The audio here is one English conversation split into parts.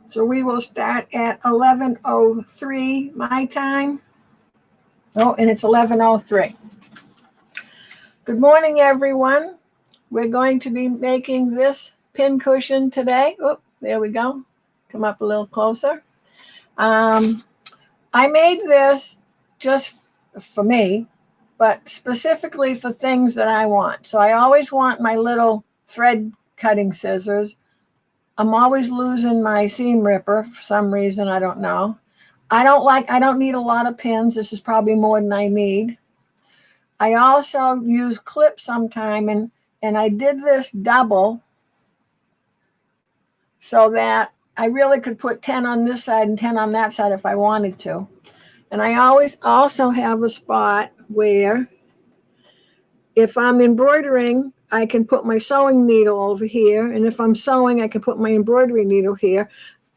So we will start at 11:03 my time. Oh, and it's 11:03. Good morning, everyone. We're going to be making this pin cushion today. Oh, there we go. Come up a little closer. I made this just for me, but specifically for things that I want. So I always want my little thread cutting scissors. I'm always losing my seam ripper for some reason. I don't know. I don't need a lot of pins. This is probably more than I need. I also use clips sometime, and I did this double so that I really could put 10 on this side and 10 on that side if I wanted to. And I always also have a spot where if I'm embroidering, I can put my sewing needle over here. And if I'm sewing, I can put my embroidery needle here.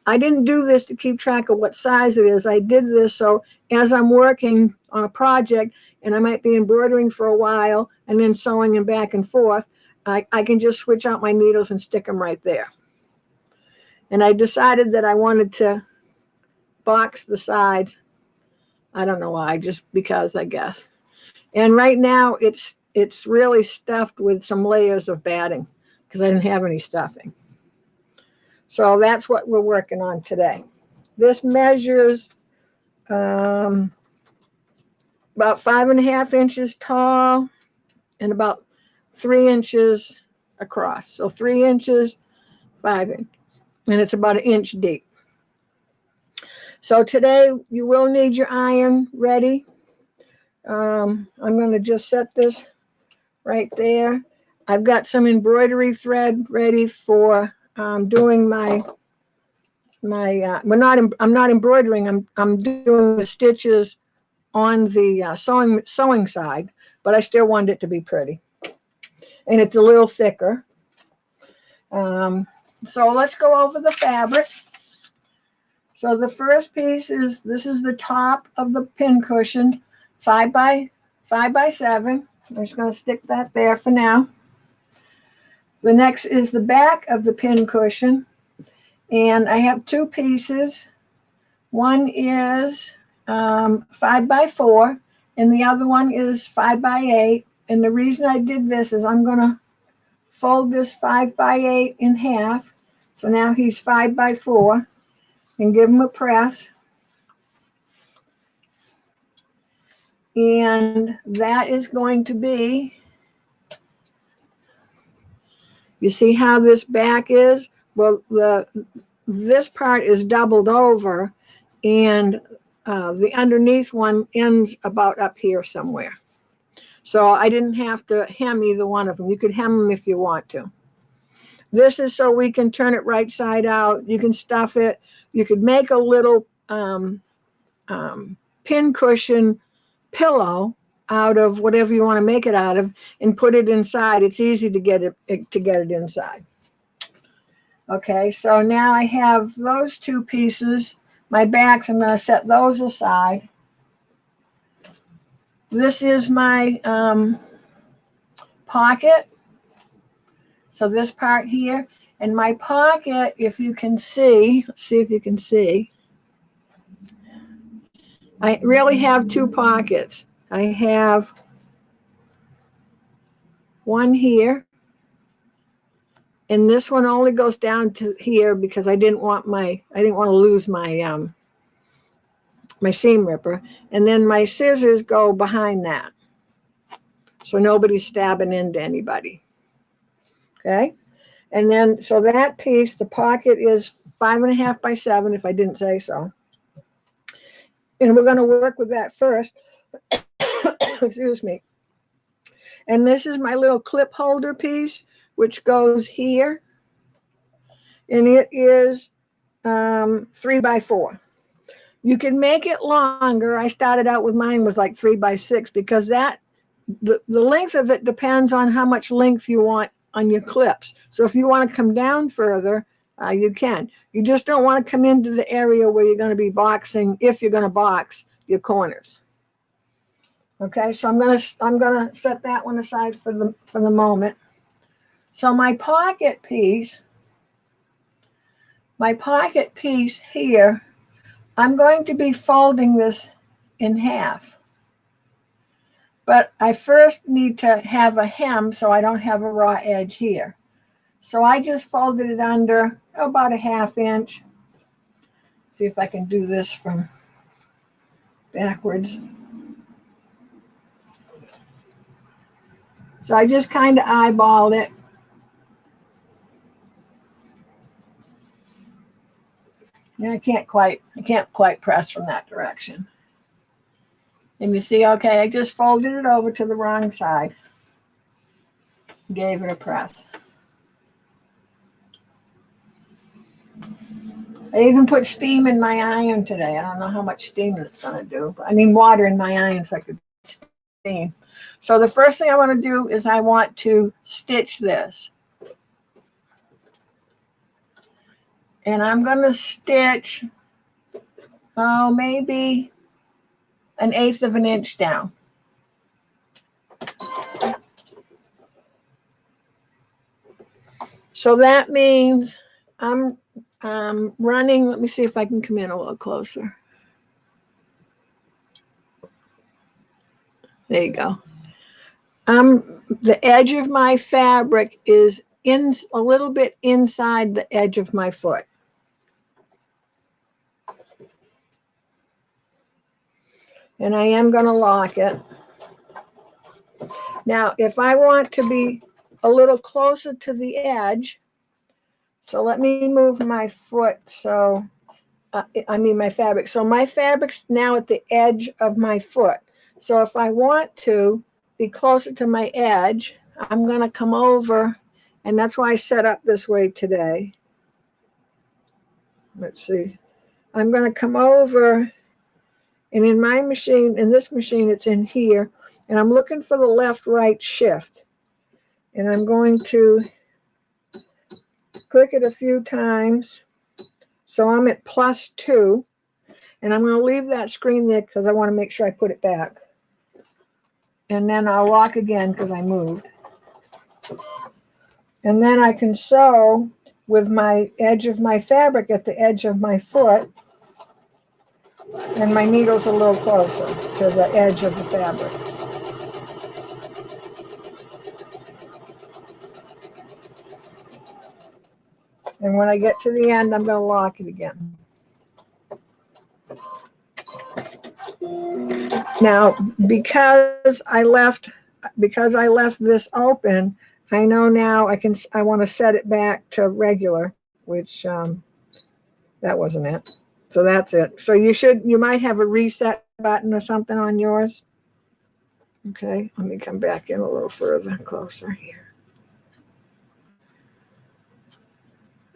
I didn't do this to keep track of what size it is. I did this so as I'm working on a project and I might be embroidering for a while and then sewing and back and forth, I can just switch out my needles and stick them right there. And I decided that I wanted to box the sides. I don't know why, just because, I guess. And right now it's really stuffed with some layers of batting because I didn't have any stuffing. So that's what we're working on today. This measures about 5.5 inches tall and about 3 inches across. So 3 inches, 5 inches, and it's about 1 inch deep. So today you will need your iron ready. I'm going to just set this right there. I've got some embroidery thread ready for doing I'm not embroidering. I'm doing the stitches on the sewing side, but I still want it to be pretty, and it's a little thicker. So let's go over the fabric. So the first piece is the top of the pin cushion, 5 by 7. I'm just going to stick that there for now. The next is the back of the pin cushion. And I have 2 pieces. One is 5 by 4, and the other one is 5 by 8. And the reason I did this is I'm going to fold this 5 by 8 in half. So now he's 5 by 4, and give him a press. And that is going to be, you see how this back is? Well, this part is doubled over, and the underneath one ends about up here somewhere. So I didn't have to hem either one of them. You could hem them if you want to. This is so we can turn it right side out. You can stuff it. You could make a little pin cushion pillow out of whatever you want to make it out of and put it inside. It's easy to get it inside. Okay, so now I have those 2 pieces. My backs, I'm going to set those aside. This is my pocket. So this part here, and my pocket, if you can see, let's see if you can see. I really have 2 pockets. I have one here, and this one only goes down to here because I didn't want to lose my my seam ripper. And then my scissors go behind that, so nobody's stabbing into anybody. Okay, and then so that piece, the pocket is 5.5 by 7, if I didn't say so. And we're going to work with that first. Excuse me. And this is my little clip holder piece, which goes here. And it is 3 by 4. You can make it longer. I started out with mine was like 3 by 6 because the length of it depends on how much length you want on your clips. So if you want to come down further, you can. You just don't want to come into the area where you're going to be boxing, if you're going to box your corners. Okay, so I'm gonna set that one aside for the moment. So my pocket piece my pocket piece here, I'm going to be folding this in half. But I first need to have a hem so I don't have a raw edge here. So I just folded it under about a 1/2 inch. See if I can do this from backwards. So I just kind of eyeballed it. Yeah, I can't quite press from that direction. And you see, okay, I just folded it over to the wrong side. Gave it a press. I even put steam in my iron today. I don't know how much steam it's going to do. I mean, water in my iron so I could steam. So the first thing I want to do is I want to stitch this. And I'm going to stitch, maybe 1/8 of an inch down. So that means I'm running, let me see if I can come in a little closer. There you go. The edge of my fabric is in a little bit inside the edge of my foot. And I am going to lock it. Now, if I want to be a little closer to the edge, so let me move my foot so, my fabric. So my fabric's now at the edge of my foot. So if I want to be closer to my edge, I'm going to come over, and that's why I set up this way today. Let's see. I'm going to come over, and in my machine, in this machine, it's in here, and I'm looking for the left-right shift. And I'm going to click it a few times. So I'm at +2, and I'm going to leave that screen there because I want to make sure I put it back. And then I'll lock again because I moved. And then I can sew with my edge of my fabric at the edge of my foot, and my needle's a little closer to the edge of the fabric. And when I get to the end, I'm going to lock it again. Now, because I left this open, I know now I want to set it back to regular, which that wasn't it. So that's it. So you might have a reset button or something on yours. Okay, let me come back in a little further, closer here.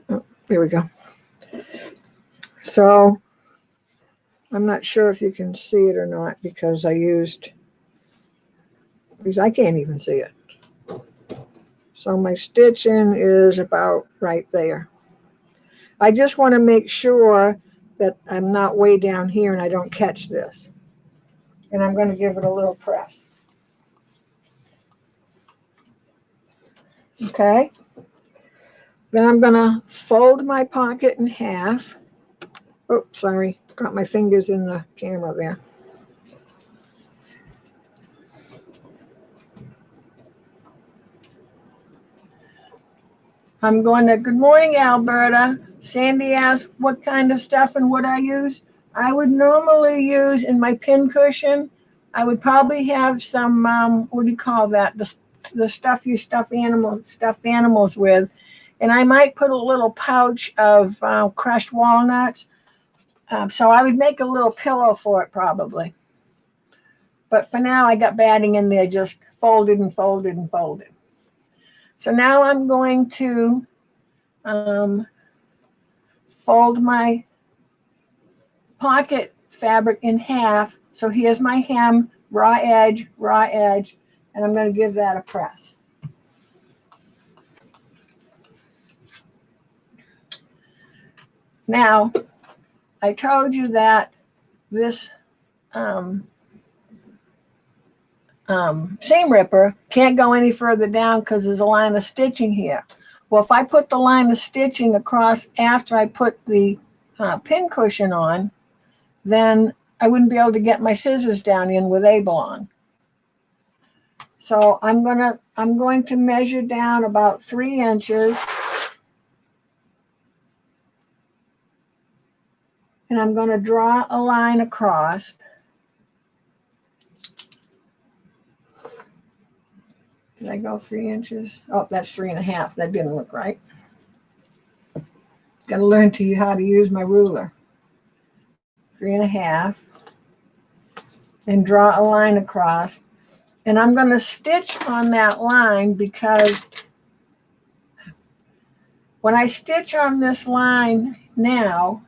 Oh, here we go. So I'm not sure if you can see it or not because I can't even see it. So my stitching is about right there. I just want to make sure that I'm not way down here and I don't catch this. And I'm going to give it a little press. Okay. Then I'm going to fold my pocket in half. Oh, sorry. Got my fingers in the camera there. I'm going to, good morning, Alberta. Sandy asked what kind of stuff and what I use. I would normally use in my pin cushion, I would probably have some, what do you call that? The stuff you stuffed animals with. And I might put a little pouch of crushed walnuts. So I would make a little pillow for it probably. But for now, I got batting in there, just folded and folded and folded. So now I'm going to fold my pocket fabric in half. So here's my hem, raw edge, and I'm going to give that a press. Now, I told you that this seam ripper can't go any further down because there's a line of stitching here. Well, if I put the line of stitching across after I put the pin cushion on, then I wouldn't be able to get my scissors down in where they belong. So I'm going to measure down about 3 inches, and I'm going to draw a line across. Did I go 3 inches? Oh, that's 3.5. That didn't look right. Got to learn how to use my ruler. 3.5, and draw a line across. And I'm going to stitch on that line, because when I stitch on this line now,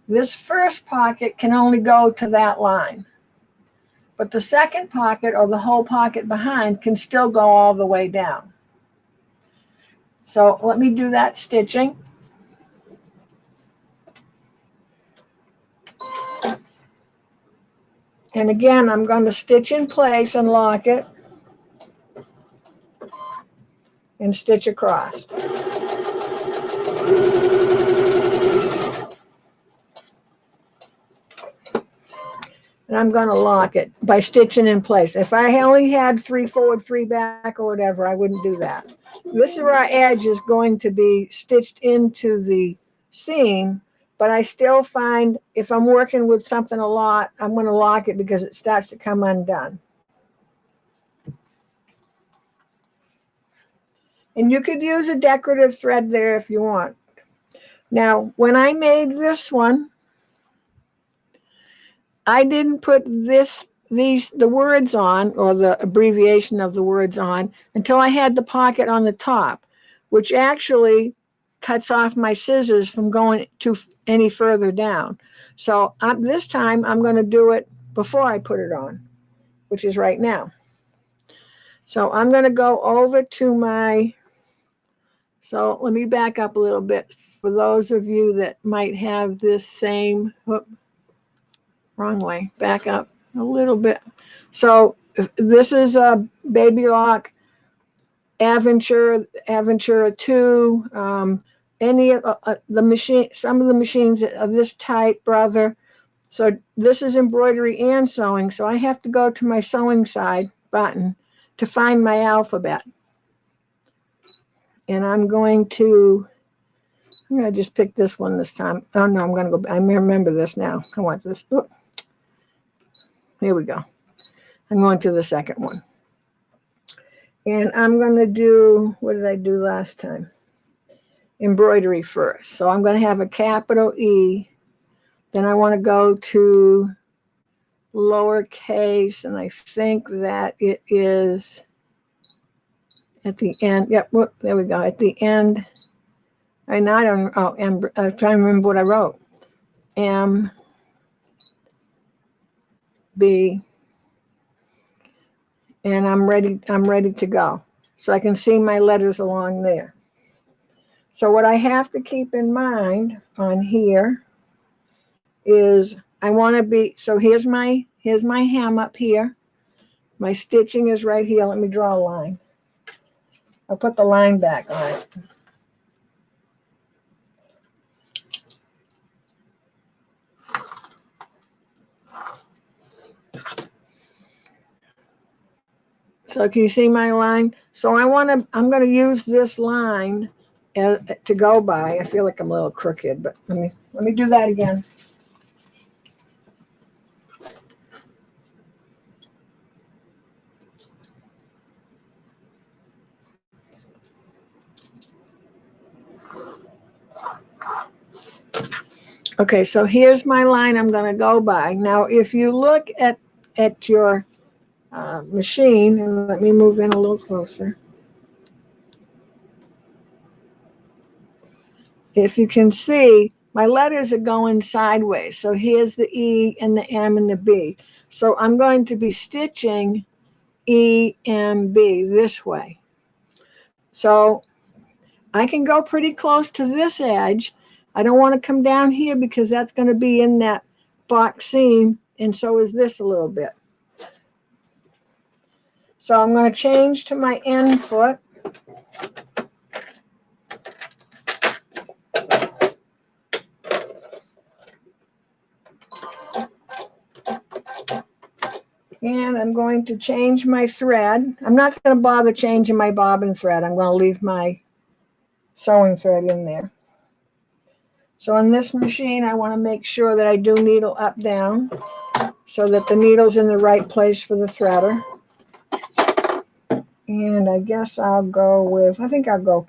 this first pocket can only go to that line. But the second pocket, or the whole pocket behind, can still go all the way down. So let me do that stitching. And again, I'm going to stitch in place and lock it and stitch across. And I'm going to lock it by stitching in place. If I only had 3 forward, 3 back, or whatever, I wouldn't do that. This raw edge is going to be stitched into the seam, but I still find if I'm working with something a lot, I'm going to lock it because it starts to come undone. And you could use a decorative thread there if you want. Now, when I made this one, I didn't put the words on, or the abbreviation of the words on, until I had the pocket on the top, which actually cuts off my scissors from going any further down. So this time I'm going to do it before I put it on, which is right now. So I'm going to go over to so let me back up a little bit for those of you that might have this same, wrong way, back up a little bit. So this is a Baby Lock Aventura 2, any of the machine, some of the machines of this type, brother. So this is embroidery and sewing. So I have to go to my sewing side button to find my alphabet. And I'm going to just pick this one this time. Oh no, I'm going to go, I remember this now. I want this. Oh, here we go. I'm going to the second one. And I'm going to do, what did I do last time? Embroidery first. So I'm going to have a capital E. Then I want to go to lowercase, and I think that it is at the end. Yep, whoop, there we go. At the end. I'm trying to remember what I wrote. M, B, and I'm ready to go. So I can see my letters along there. So what I have to keep in mind on here is I want to be, so here's my hem up here. My stitching is right here. Let me draw a line. I'll put the line back on it. So can you see my line? So I'm going to use this line to go by. I feel like I'm a little crooked, but let me do that again. Okay, so here's my line I'm going to go by. Now, if you look at your machine, and let me move in a little closer. If you can see, my letters are going sideways. So here's the E and the M and the B. So I'm going to be stitching E, M, B this way. So I can go pretty close to this edge. I don't want to come down here because that's going to be in that box seam, and so is this a little bit. So I'm going to change to my end foot. And I'm going to change my thread. I'm not going to bother changing my bobbin thread. I'm going to leave my sewing thread in there. So on this machine, I want to make sure that I do needle up down so that the needle's in the right place for the threader. And I guess I'll go with, I think I'll go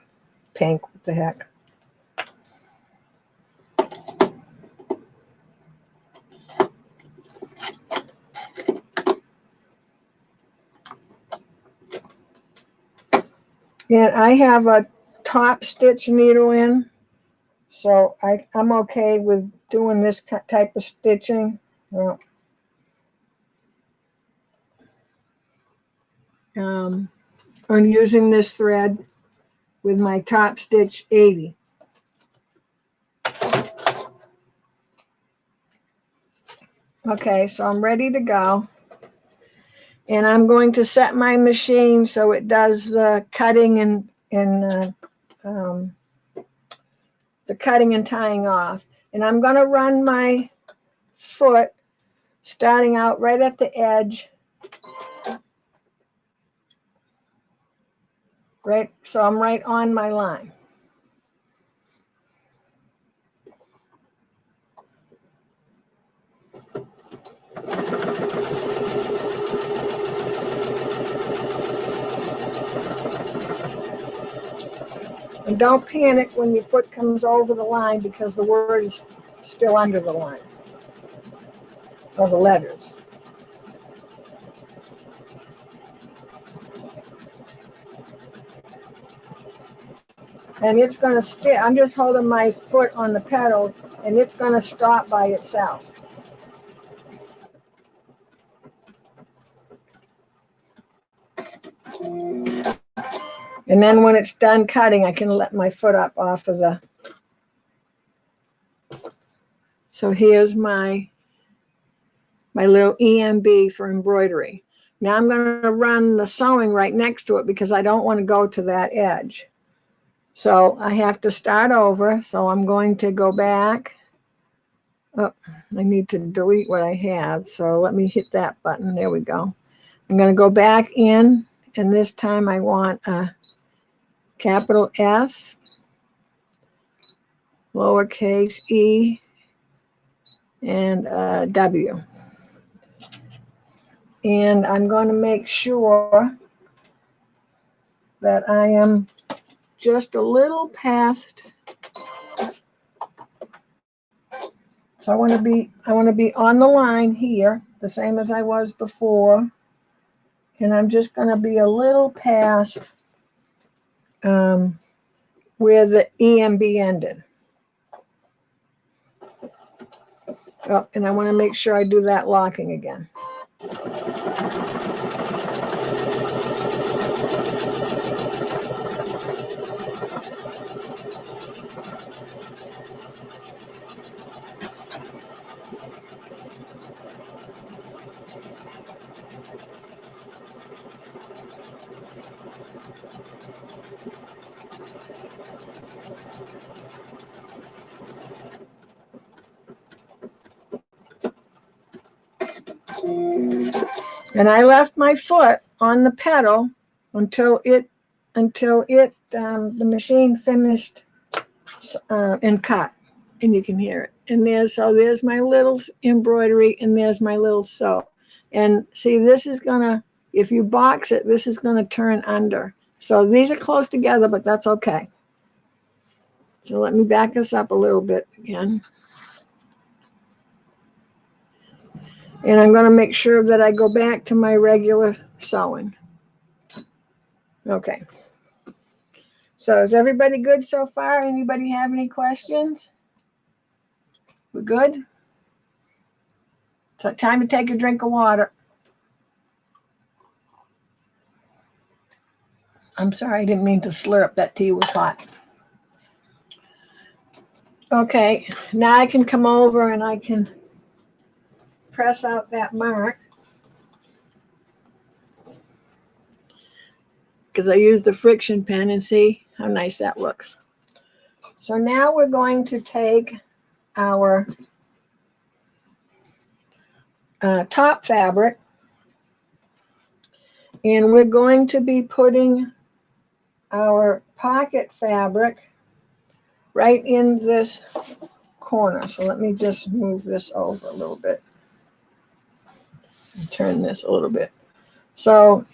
pink. What the heck. And I have a top stitch needle in, so I'm okay with doing this type of stitching. Well, I'm using this thread with my top stitch 80. Okay, so I'm ready to go. And I'm going to set my machine so it does the cutting and the cutting and tying off. And I'm going to run my foot starting out right at the edge. Right, so I'm right on my line. And don't panic when your foot comes over the line because the word is still under the line, or the letters. And it's going to stay. I'm just holding my foot on the pedal, and it's going to stop by itself. And then when it's done cutting, I can let my foot up off of the. So here's my little EMB for embroidery. Now I'm going to run the sewing right next to it because I don't want to go to that edge. So I have to start over. So I'm going to go back. Oh, I need to delete what I had. So let me hit that button. There we go. I'm going to go back in, and this time I want a capital S, lowercase e, and a W. And I'm going to make sure that I am just a little past. So I want to be on the line here, the same as I was before. And I'm just going to be a little past where the EMB ended. Oh, and I want to make sure I do that locking again. And I left my foot on the pedal until the machine finished and cut, and you can hear it. And there's my little embroidery, and there's my little sew. And see, this is gonna, if you box it, this is gonna turn under. So these are close together, but that's okay. So let me back this up a little bit again. And I'm going to make sure that I go back to my regular sewing. Okay. So is everybody good so far? Anybody have any questions? We're good? So time to take a drink of water. I'm sorry, I didn't mean to slurp. That tea was hot. Okay, now I can come over and I can press out that mark. Because I use the friction pen, and see how nice that looks. So now we're going to take our top fabric, And we're going to be putting our pocket fabric right in this corner. So let me just move this over a little bit and turn this a little bit. So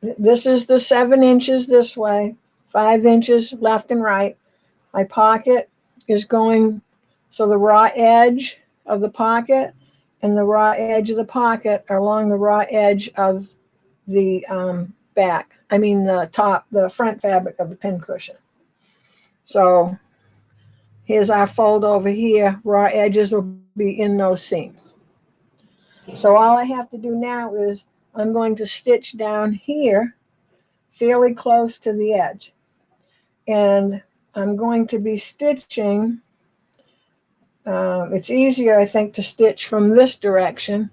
this is the 7 inches this way, 5 inches left and right. My pocket is going, so the raw edge of the pocket and the raw edge of the pocket are along the raw edge of the back. I mean the front fabric of the pincushion. So here's our fold over here. Raw edges will be in those seams. So all I have to do now is I'm going to stitch down here fairly close to the edge. And I'm going to be stitching. It's easier, I think, to stitch from this direction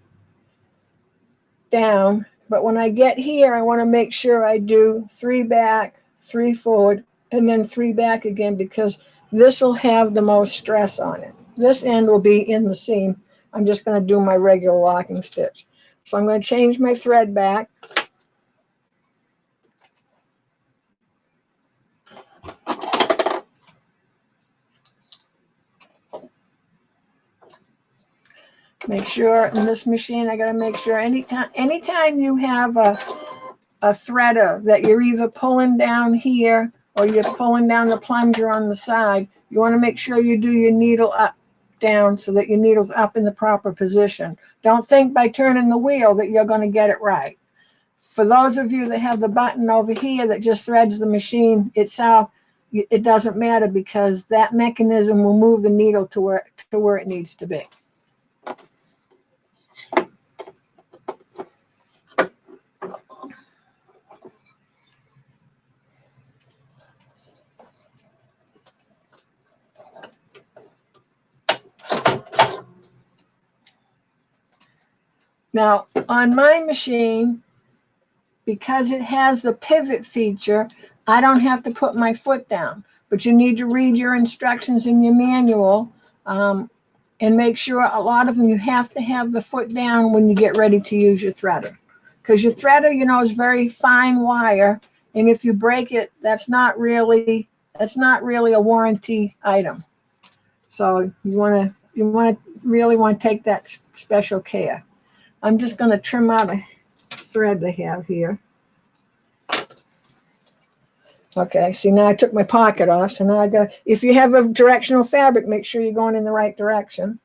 down. But when I get here, I want to make sure I do 3 back, 3 forward, and then 3 back again, because this will have the most stress on it. This end will be in the seam. I'm just going to do my regular locking stitch. So I'm going to change my thread back. Make sure in this machine, I got to make sure anytime you have a threader that you're either pulling down here or you're pulling down the plunger on the side, you want to make sure you do your needle up, down, so that your needle's up in the proper position. Don't think by turning the wheel that you're going to get it right. For those of you that have the button over here that just threads the machine itself, it doesn't matter, because that mechanism will move the needle to where it needs to be. Now, on my machine, because it has the pivot feature, I don't have to put my foot down. But you need to read your instructions in your manual and make sure, a lot of them, you have to have the foot down when you get ready to use your threader. Because your threader, is very fine wire. And if you break it, that's not really a warranty item. So you really want to take that special care. I'm just going to trim out a thread they have here. Okay, see, now I took my pocket off. So now I got, if you have a directional fabric, make sure you're going in the right direction.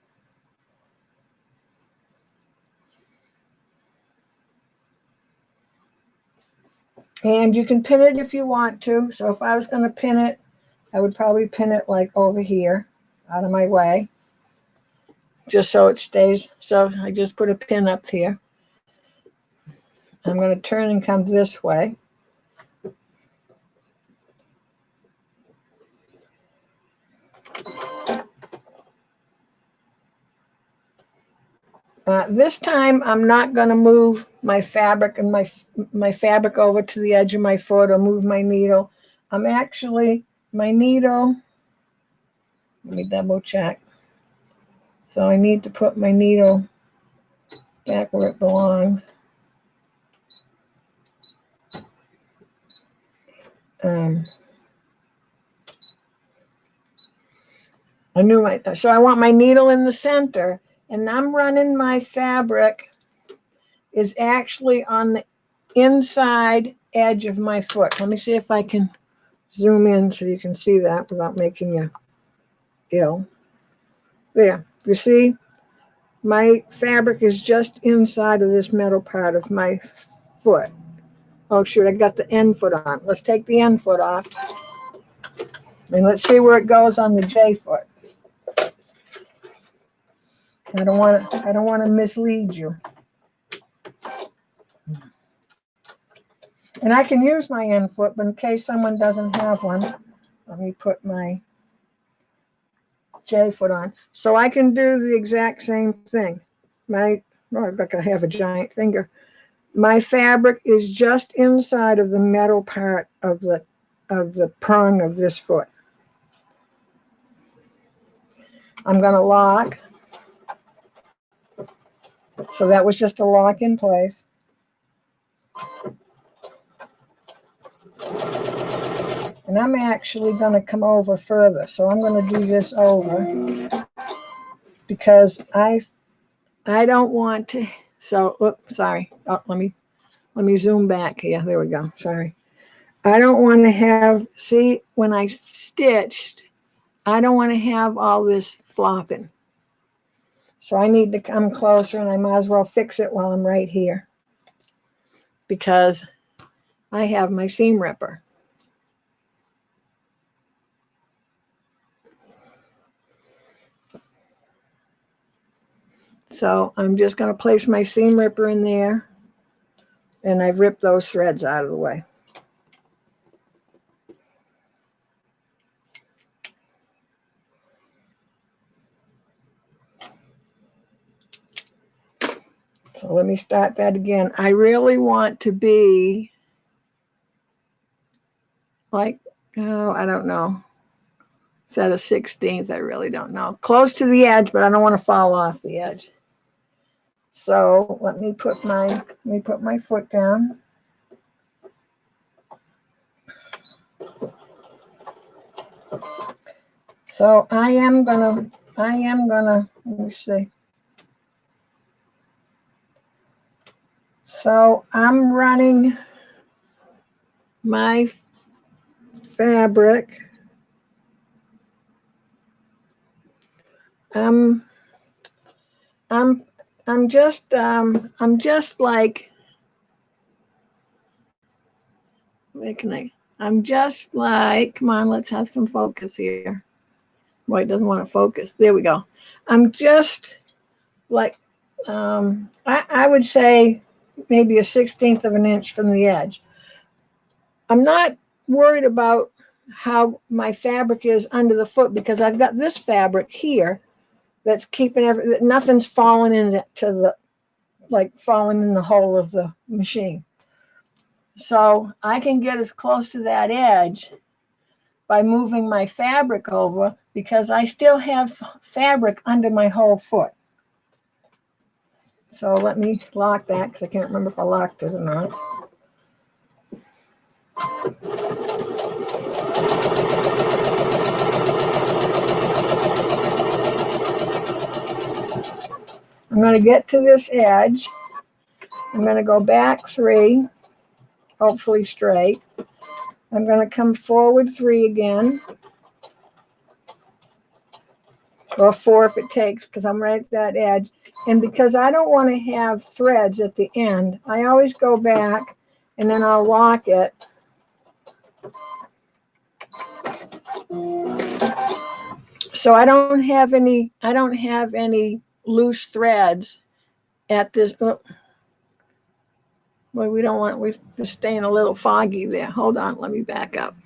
And you can pin it if you want to. So if I was going to pin it, I would probably pin it like over here, out of my way, just so it stays. So I just put a pin up here. I'm going to turn and come this way. This time I'm not going to move my fabric and my fabric over to the edge of my foot or move my needle. I'm actually, my needle, let me double check. So I need to put my needle back where it belongs. So I want my needle in the center, and I'm running my fabric is actually on the inside edge of my foot. Let me see if I can zoom in so you can see that without making you ill. There, you see, my fabric is just inside of this metal part of my foot. Oh shoot, I got the end foot on. Let's take the end foot off. And let's see where it goes on the J foot. I don't want to mislead you. And I can use my end foot, but in case someone doesn't have one, let me put my J foot on. So I can do the exact same thing. I look like I have a giant finger. My fabric is just inside of the metal part of the prong of this foot. I'm going to lock. So that was just a lock in place. And I'm actually going to come over further. So I'm going to do this over because I don't want to. So, oops, sorry. Oh, let me zoom back here. There we go. Sorry. I don't want to have, see, when I stitched, I don't want to have all this flopping. So I need to come closer, and I might as well fix it while I'm right here because I have my seam ripper. So I'm just going to place my seam ripper in there, and I've ripped those threads out of the way. So let me start that again. I really want to be like, oh, I don't know. Is that a 16th? I really don't know. Close to the edge, but I don't want to fall off the edge. So let me put my foot down. So I am gonna, let me see. So I'm running my fabric. I'm just like, come on, let's have some focus here. Boy, it doesn't want to focus. There we go. I'm just like, I would say maybe a 16th of an inch from the edge. I'm not worried about how my fabric is under the foot because I've got this fabric here that's keeping nothing's falling into the, like falling in the hole of the machine. So I can get as close to that edge by moving my fabric over because I still have fabric under my whole foot. So let me lock that because I can't remember if I locked it or not. I'm going to get to this edge. I'm going to go back 3, hopefully straight. I'm going to come forward 3 again, or 4 if it takes, because I'm right at that edge. And because I don't want to have threads at the end, I always go back and then I'll lock it. So I don't have any loose threads at this. Oh, well, we're staying a little foggy there. Hold on, let me back up.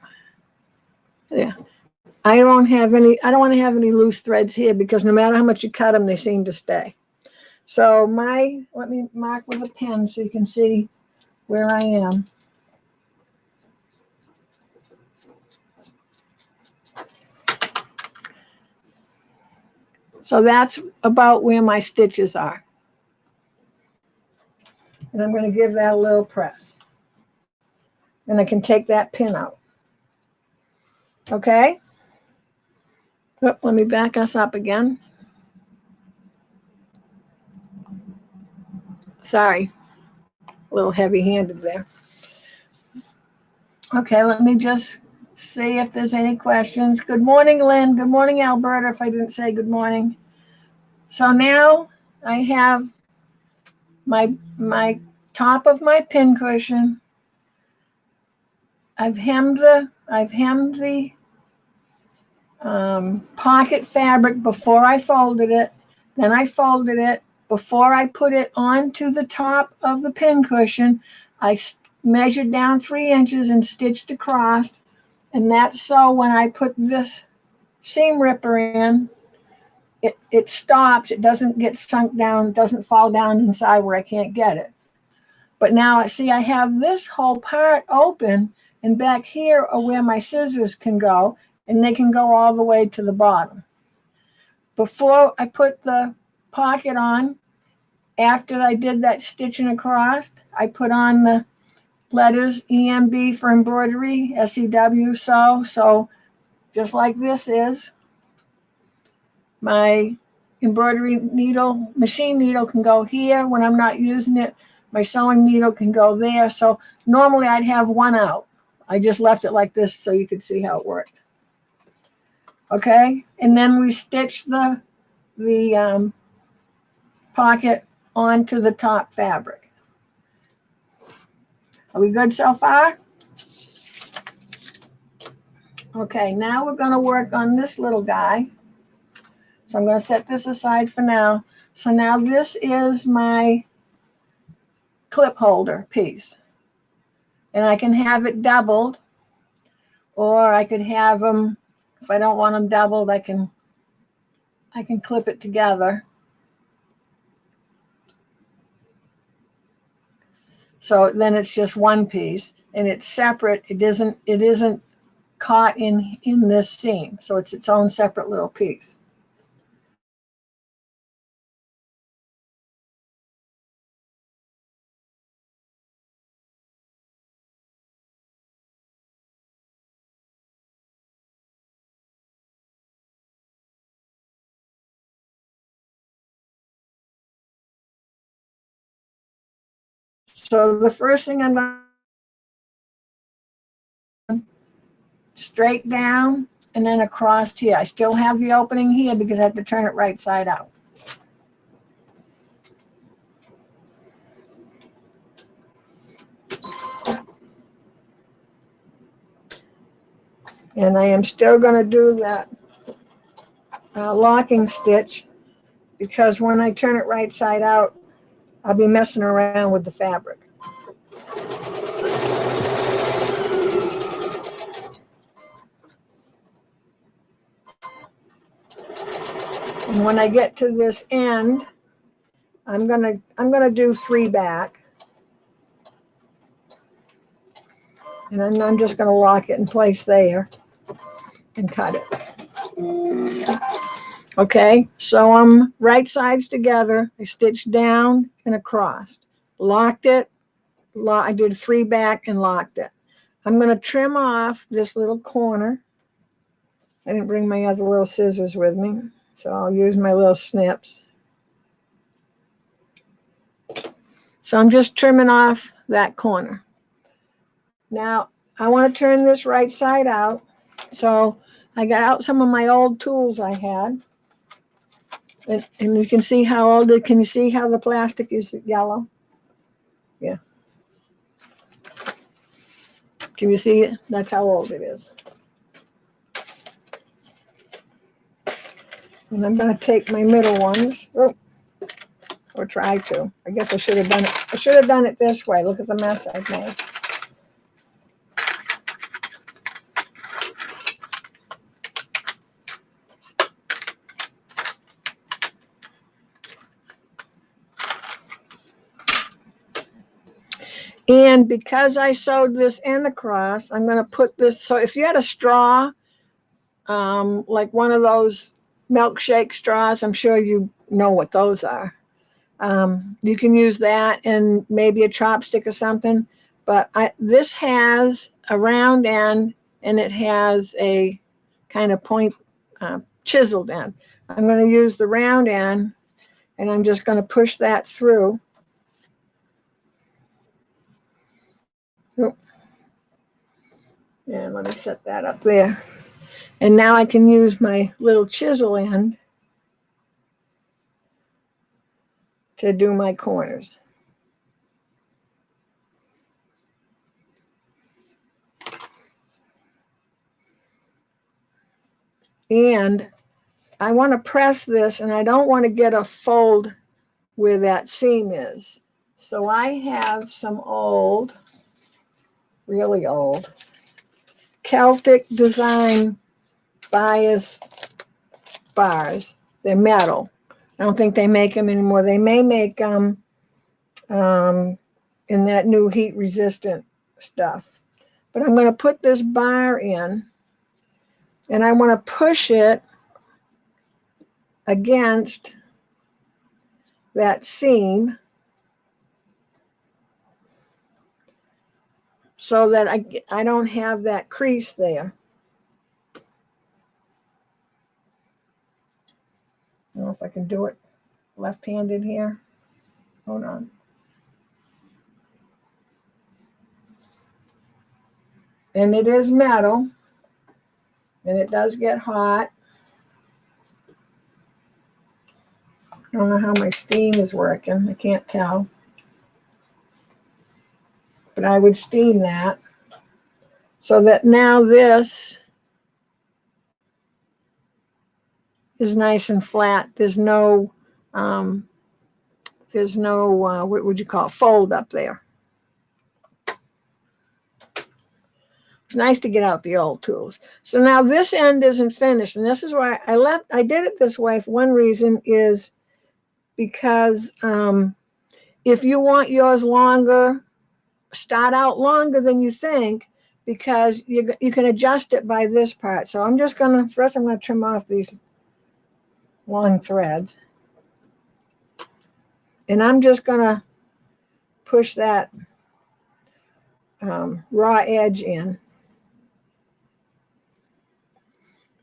Yeah. I don't want to have any loose threads here because no matter how much you cut them, they seem to stay. So let me mark with a pen so you can see where I am. So that's about where my stitches are. And I'm going to give that a little press. And I can take that pin out. Okay? Oh, let me back us up again. Sorry, a little heavy-handed there. Okay, let me just see if there's any questions. Good morning, Lynn. Good morning, Alberta, if I didn't say good morning. So now I have my top of my pin cushion. I've hemmed the pocket fabric before I folded it. Then I folded it. Before I put it onto the top of the pin cushion, I measured down 3 inches and stitched across. And that's so when I put this seam ripper in, it stops. It doesn't get sunk down, doesn't fall down inside where I can't get it. But now see, I have this whole part open, and back here are where my scissors can go, and they can go all the way to the bottom. Before I put the pocket on, after I did that stitching across, I put on letters, EMB for embroidery, SEW, so just like this is, my embroidery needle, machine needle can go here when I'm not using it. My sewing needle can go there. So normally I'd have one out. I just left it like this so you could see how it worked. Okay, and then we stitch the pocket onto the top fabric. Are we good so far? Okay, now we're going to work on this little guy. So I'm going to set this aside for now. So now this is my clip holder piece. And I can have it doubled, or I could have them, if I don't want them doubled, I can clip it together. So then it's just one piece, and it's separate. It isn't caught in this seam. So it's its own separate little piece. So the first thing I'm going to straight down and then across here. I still have the opening here because I have to turn it right side out. And I am still going to do that locking stitch, because when I turn it right side out, I'll be messing around with the fabric. And when I get to this end, I'm gonna do 3 back, and then I'm just gonna lock it in place there and cut it. Okay, so I'm right sides together. I stitched down and across, locked it. I did 3 back and locked it. I'm gonna trim off this little corner. I didn't bring my other little scissors with me, so I'll use my little snips. So I'm just trimming off that corner. Now, I want to turn this right side out. So I got out some of my old tools I had. And you can see how old it, can you see how the plastic is yellow? Yeah. Can you see it? That's how old it is. And I'm going to take my middle ones, or try to. I guess I should have done it. I should have done it this way. Look at the mess I've made. And because I sewed this end across, I'm going to put this. So if you had a straw, like one of those milkshake straws, I'm sure you know what those are. You can use that and maybe a chopstick or something. But this has a round end, and it has a kind of point chiseled end. I'm going to use the round end, and I'm just going to push that through. And let me set that up there. And now I can use my little chisel end to do my corners. And I want to press this, and I don't want to get a fold where that seam is. So I have some old, really old, Celtic design bias bars. They're metal. I don't think they make them anymore. They may make them in that new heat resistant stuff. But I'm going to put this bar in, and I want to push it against that seam. so that I don't have that crease there. I don't know if I can do it left-handed here. Hold on. And it is metal, and it does get hot. I don't know how my steam is working. I can't tell. But I would steam that so that now this is nice and flat. There's no what would you call it, fold up there. It's nice to get out the old tools. So now this end isn't finished, and this is why I did it this way. For one reason is because if you want yours longer, start out longer than you think, because you can adjust it by this part. So I'm just gonna trim off these long threads, and I'm just gonna push that raw edge in.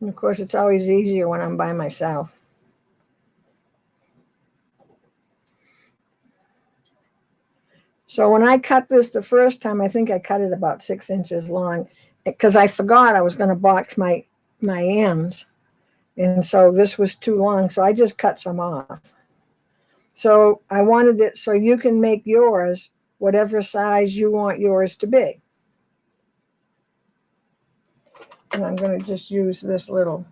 And of course, it's always easier when I'm by myself. So when I cut this the first time, I think I cut it about 6 inches long, because I forgot I was going to box my ends. And so this was too long, so I just cut some off. So I wanted it so you can make yours whatever size you want yours to be. And I'm going to just use this little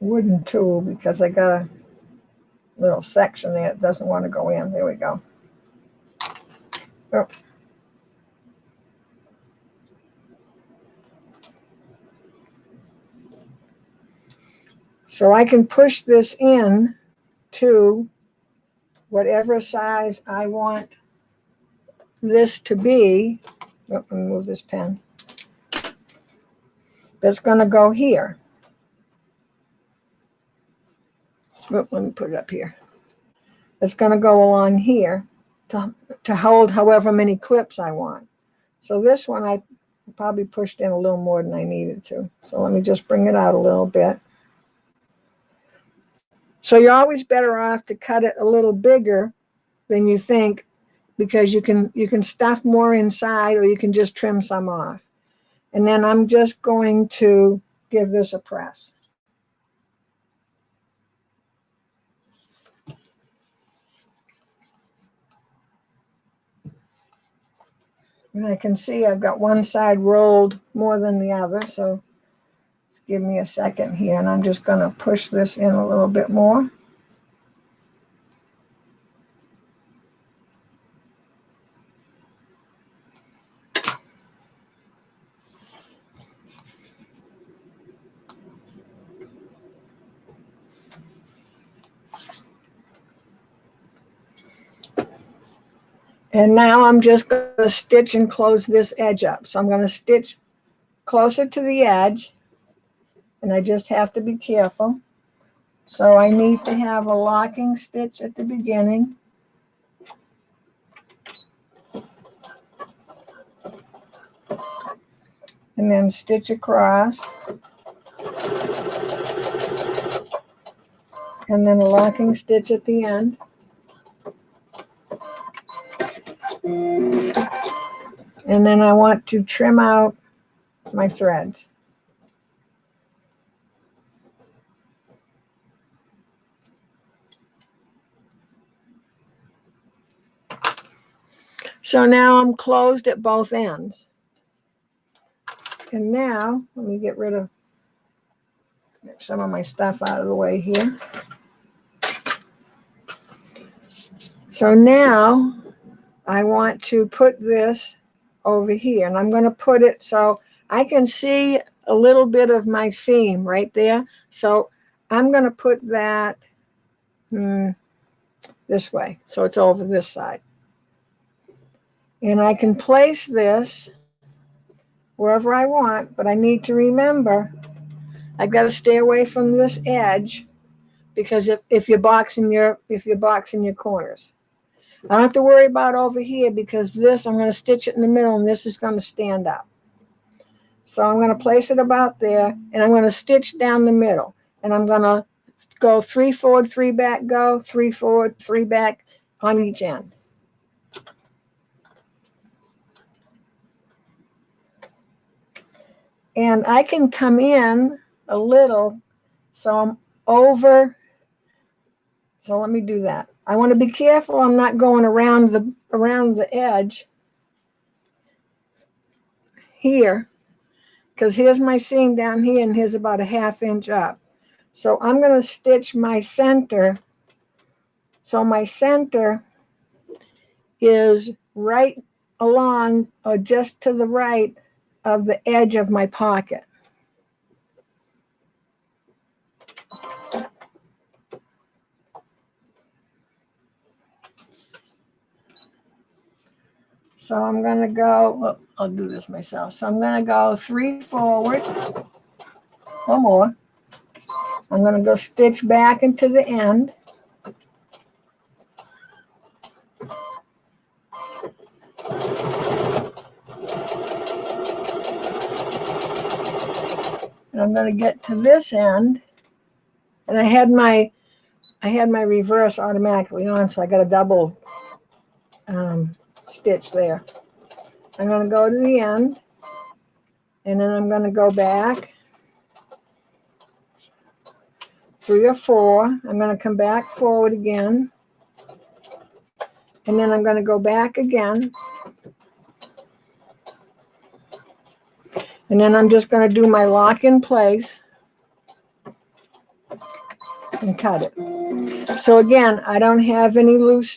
wooden tool because I got a little section there that doesn't want to go in. There we go. Oh. So I can push this in to whatever size I want this to be. Oh, let me move this pen. That's going to go here. Oh, let me put it up here. It's going to go along here to hold however many clips I want. So this one I probably pushed in a little more than I needed to. So let me just bring it out a little bit. So you're always better off to cut it a little bigger than you think, because you can stuff more inside, or you can just trim some off. And then I'm just going to give this a press. And I can see I've got one side rolled more than the other, so just give me a second here, and I'm just going to push this in a little bit more. And now I'm just going to stitch and close this edge up. So I'm going to stitch closer to the edge, and I just have to be careful. So I need to have a locking stitch at the beginning. And then stitch across. And then a locking stitch at the end. And then I want to trim out my threads. So now I'm closed at both ends. And now, let me get some of my stuff out of the way here. So now I want to put this over here, and I'm going to put it so I can see a little bit of my seam right there. So I'm going to put that this way, so it's over this side. And I can place this wherever I want, but I need to remember I've got to stay away from this edge, because if you're boxing your corners. I don't have to worry about over here because this, I'm going to stitch it in the middle and this is going to stand up. So I'm going to place it about there and I'm going to stitch down the middle. And I'm going to go 3 forward, 3 back, go 3 forward, 3 back on each end. And I can come in a little, so I'm over. So let me do that. I want to be careful I'm not going around the edge here, because here's my seam down here and here's about a 1/2 inch up. So I'm going to stitch my center. So my center is right along or just to the right of the edge of my pocket. So I'm going to go, well, I'll do this myself. So I'm going to go 3 forward, one more. I'm going to go stitch back into the end. And I'm going to get to this end. And I had my reverse automatically on, so I got a double stitch there. I'm going to go to the end, and then I'm going to go back 3 or 4. I'm going to come back forward again, and then I'm going to go back again, and then I'm just going to do my lock in place and cut it. So again, I don't have any loose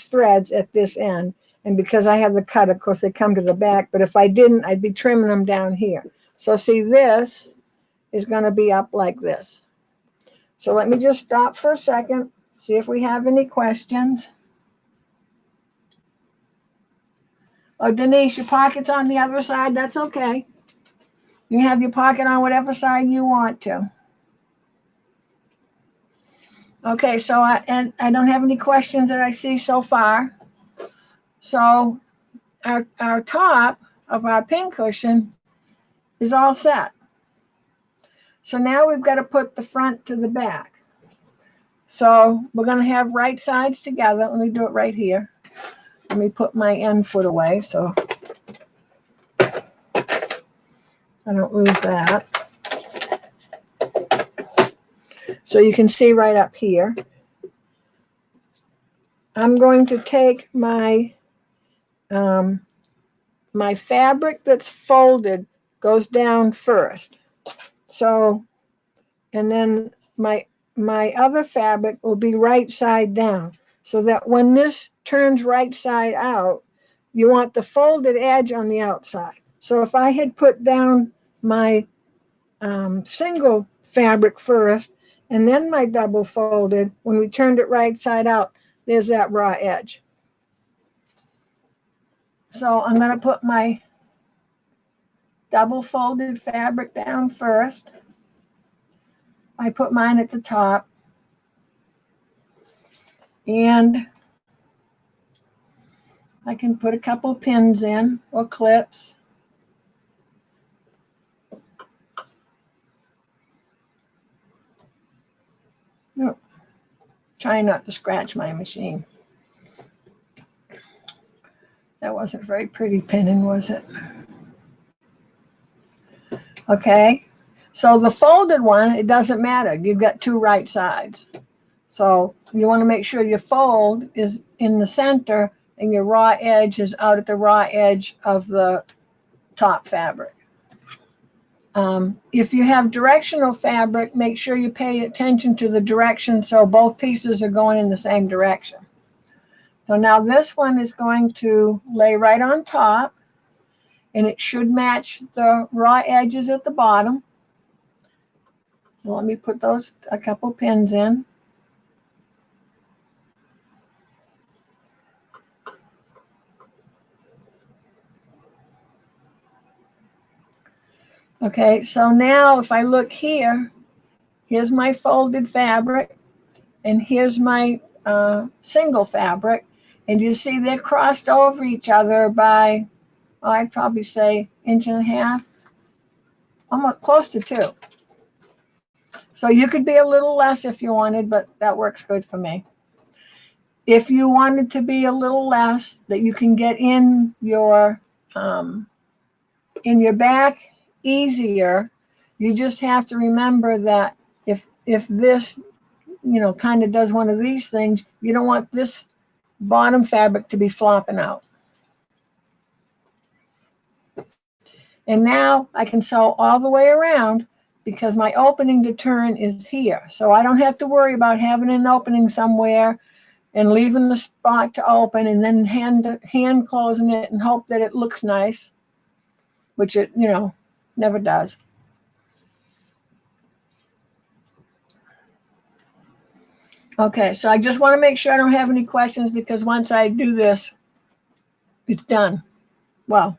threads at this end. And because I have the cut, of course, they come to the back. But if I didn't, I'd be trimming them down here. So see, this is going to be up like this. So let me just stop for a second, see if we have any questions. Oh, Denise, your pocket's on the other side. That's okay. You can have your pocket on whatever side you want to. Okay, so I don't have any questions that I see so far. So our top of our pincushion is all set. So now we've got to put the front to the back. So we're going to have right sides together. Let me do it right here. Let me put my end foot away so I don't lose that. So you can see right up here. I'm going to take my my fabric that's folded goes down first. So, and then my other fabric will be right side down, so that when this turns right side out, you want the folded edge on the outside. So if I had put down my single fabric first and then my double folded, when we turned it right side out, there's that raw edge. So I'm going to put my double folded fabric down first. I put mine at the top. And I can put a couple pins in or clips. Oh, trying not to scratch my machine. That wasn't very pretty pinning, was it? Okay, so the folded one, it doesn't matter. You've got 2 right sides. So you want to make sure your fold is in the center and your raw edge is out at the raw edge of the top fabric. If you have directional fabric, make sure you pay attention to the direction so both pieces are going in the same direction. So now this one is going to lay right on top, and it should match the raw edges at the bottom. So let me put a couple pins in. Okay, so now if I look here, Here's my folded fabric, and here's my single fabric. And you see they're crossed over each other by, oh, I'd probably say 1.5 inches, almost close to 2. So you could be a little less if you wanted, but that works good for me. If you wanted to be a little less, that you can get in your back easier, you just have to remember that if this, you know, kind of does one of these things, you don't want this bottom fabric to be flopping out. And now I can sew all the way around because my opening to turn is here. So I don't have to worry about having an opening somewhere and leaving the spot to open and then hand closing it and hope that it looks nice, which it, you know, never does. Okay, so I just want to make sure I don't have any questions, because once I do this, it's done. Well,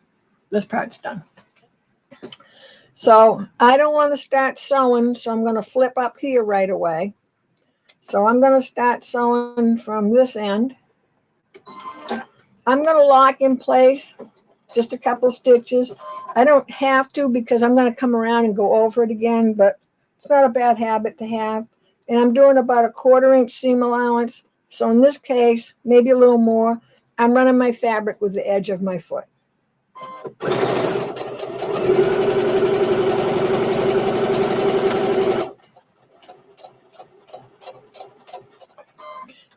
this part's done. So I don't want to start sewing, so I'm going to flip up here right away. So I'm going to start sewing from this end. I'm going to lock in place just a couple stitches. I don't have to, because I'm going to come around and go over it again, but it's not a bad habit to have. And I'm doing about a 1/4 inch seam allowance. So in this case, maybe a little more. I'm running my fabric with the edge of my foot.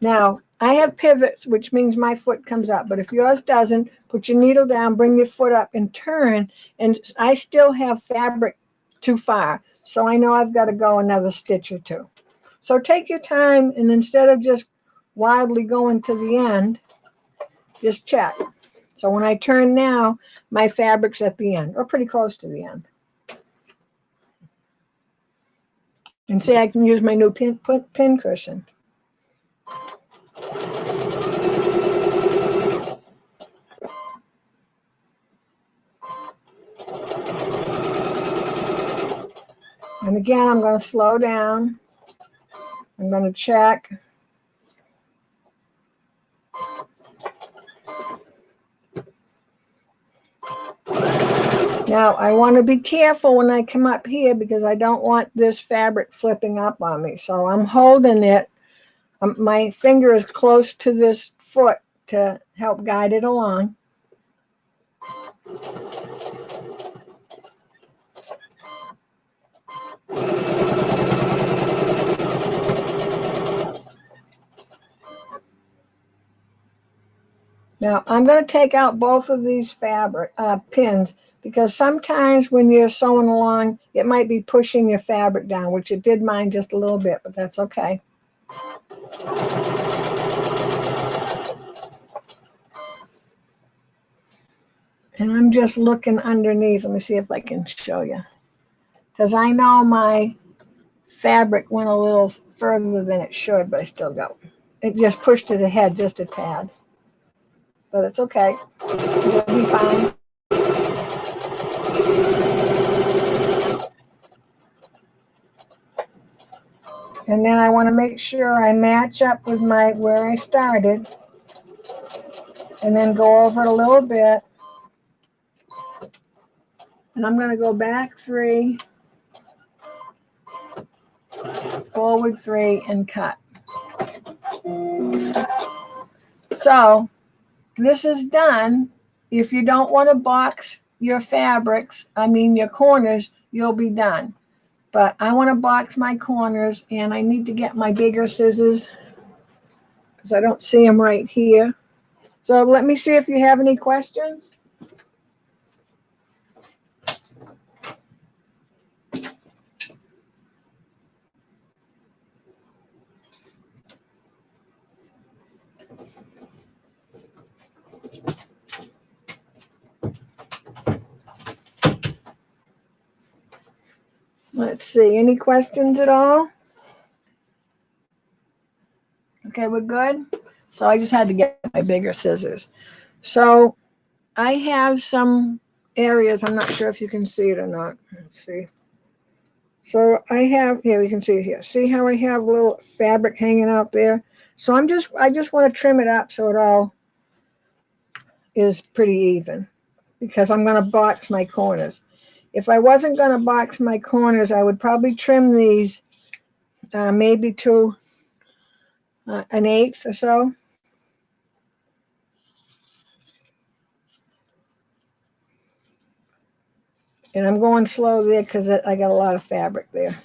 Now, I have pivots, which means my foot comes up. But if yours doesn't, put your needle down, bring your foot up, and turn. And I still have fabric too far. So I know I've got to go another stitch or 2. So take your time, and instead of just wildly going to the end, just check. So when I turn now, my fabric's at the end, or pretty close to the end. And see, I can use my new pin cushion. And again, I'm going to slow down. I'm going to check. Now, I want to be careful when I come up here, because I don't want this fabric flipping up on me. So I'm holding it. My finger is close to this foot to help guide it along. Now, I'm going to take out both of these fabric pins, because sometimes when you're sewing along, it might be pushing your fabric down, which it did mine just a little bit, but that's okay. And I'm just looking underneath. Let me see if I can show you, because I know my fabric went a little further than it should, but I still got it. Just pushed it ahead just a tad. But it's okay. It'll be fine. And then I want to make sure I match up with where I started. And then go over it a little bit. And I'm going to go back 3, forward 3, and cut. So this is done. If you don't want to box your fabrics, your corners, you'll be done. But I want to box my corners, and I need to get my bigger scissors because I don't see them right here. So let me see if you have any questions. Let's see, any questions at all? Okay, we're good. So I just had to get my bigger scissors. So I have some areas, I'm not sure if you can see it or not. Let's see. So I have, here, you can see here. See how I have a little fabric hanging out there? So I just want to trim it up so it all is pretty even, because I'm going to box my corners. If I wasn't going to box my corners, I would probably trim these maybe to an eighth or so. And I'm going slow there because I got a lot of fabric there.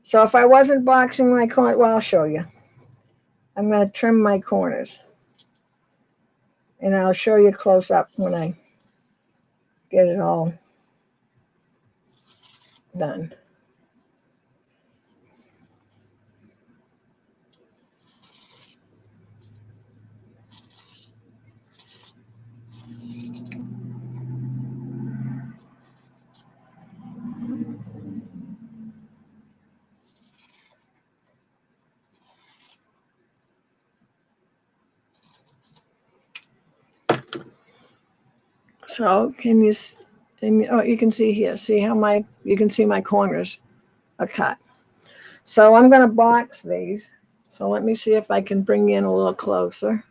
So if I wasn't boxing my corner, well, I'll show you. I'm going to trim my corners. And I'll show you close up when I get it all done. So you can see here, see how you can see my corners are cut. So I'm going to box these. So let me see if I can bring in a little closer.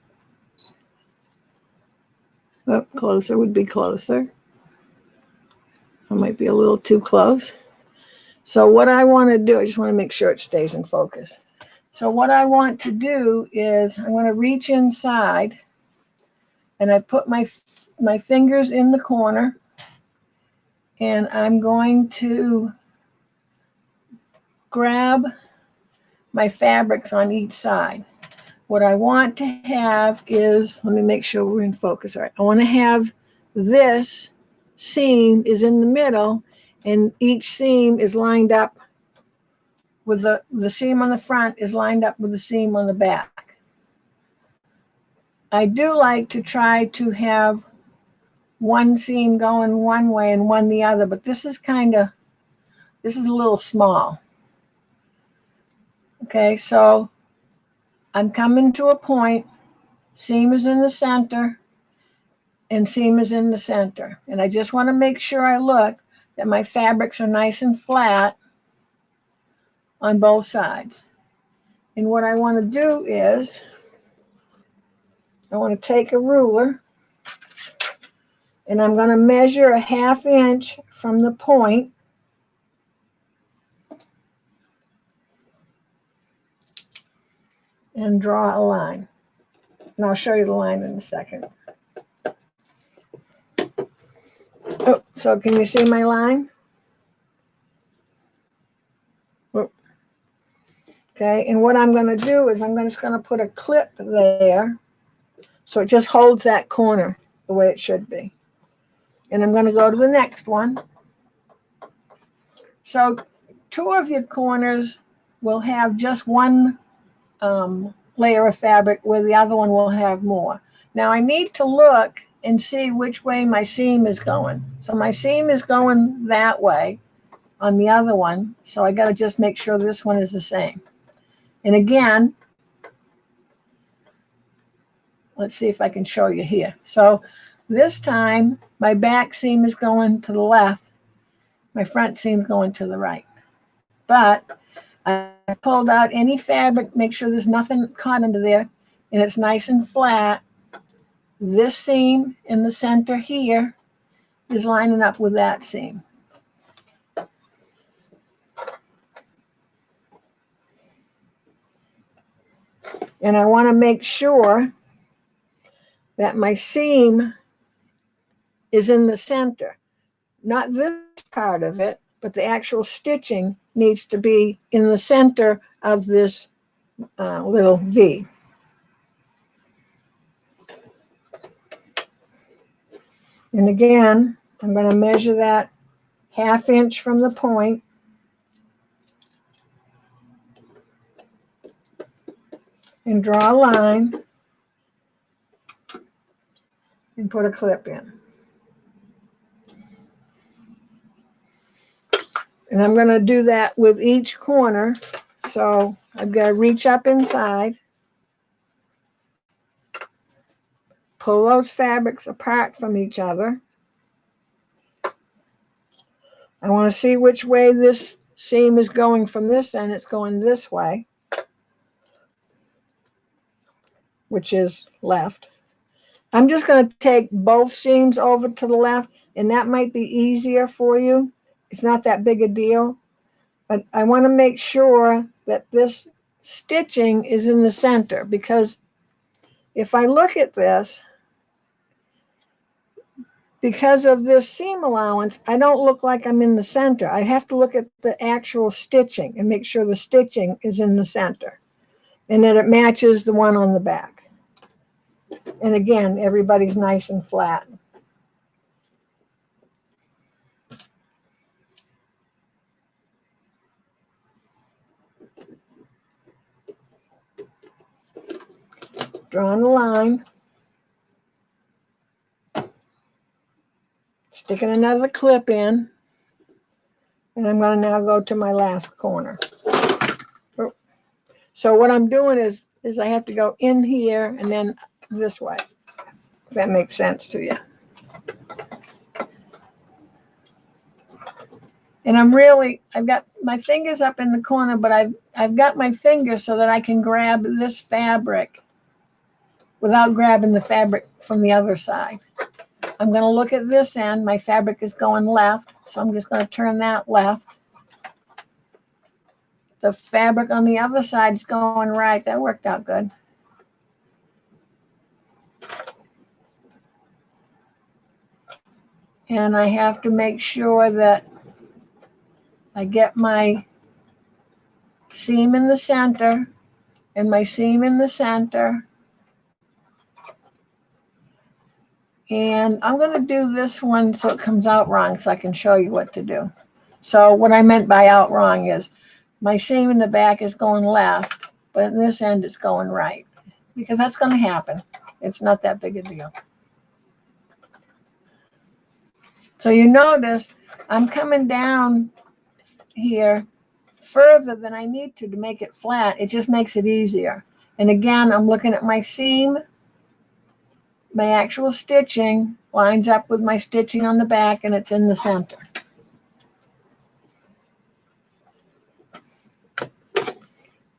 Oh, closer would be closer. I might be a little too close. So what I want to do, I just want to make sure it stays in focus. So what I want to do is I'm going to reach inside and I put my fingers in the corner, and I'm going to grab my fabrics on each side. What I want to have is, let me make sure we're in focus. All right. I want to have this seam is in the middle, and each seam is lined up with the seam on the front is lined up with the seam on the back. I do like to try to have one seam going one way and one the other, but this is a little small. Okay, so I'm coming to a point, seam is in the center, and seam is in the center. And I just want to make sure I look that my fabrics are nice and flat on both sides. And what I want to do is, I want to take a ruler, and I'm going to measure a 1/2 inch from the point. And draw a line. And I'll show you the line in a second. Oh, so can you see my line? Oh. Okay, and what I'm going to do is I'm just going to put a clip there so it just holds that corner the way it should be. And I'm going to go to the next one. So 2 of your corners will have just one layer of fabric, where the other one will have more. Now I need to look and see which way my seam is going. So my seam is going that way on the other one. So I got to just make sure this one is the same. And again, let's see if I can show you here. So this time my back seam is going to the left. My front seam is going to the right. But I pulled out any fabric, make sure there's nothing caught under there, and it's nice and flat. This seam in the center here is lining up with that seam. And I want to make sure that my seam is in the center. Not this part of it, but the actual stitching needs to be in the center of this little V. And again, I'm going to measure that 1/2 inch from the point. And draw a line and put a clip in. And I'm going to do that with each corner. So I've got to reach up inside, pull those fabrics apart from each other, I want to see which way this seam is going from this end. It's going this way, which is left. I'm just going to take both seams over to the left, and that might be easier for you. It's not that big a deal, but I want to make sure that this stitching is in the center, because if I look at this, because of this seam allowance, I don't look like I'm in the center. I have to look at the actual stitching and make sure the stitching is in the center and that it matches the one on the back. And again, everybody's nice and flat. Drawing the line. Sticking another clip in. And I'm going to now go to my last corner. So what I'm doing is I have to go in here and then this way, if that makes sense to you. And I've got my fingers up in the corner, but I've got my fingers so that I can grab this fabric without grabbing the fabric from the other side. I'm going to look at this end. My fabric is going left, so I'm just going to turn that left. The fabric on the other side is going right. That worked out good. And I have to make sure that I get my seam in the center and my seam in the center. And I'm going to do this one so it comes out wrong so I can show you what to do. So what I meant by out wrong is my seam in the back is going left, but in this end it's going right, because that's going to happen. It's not that big a deal. So you notice I'm coming down here further than I need to make it flat. It just makes it easier. And again, I'm looking at my seam. My actual stitching lines up with my stitching on the back, and it's in the center.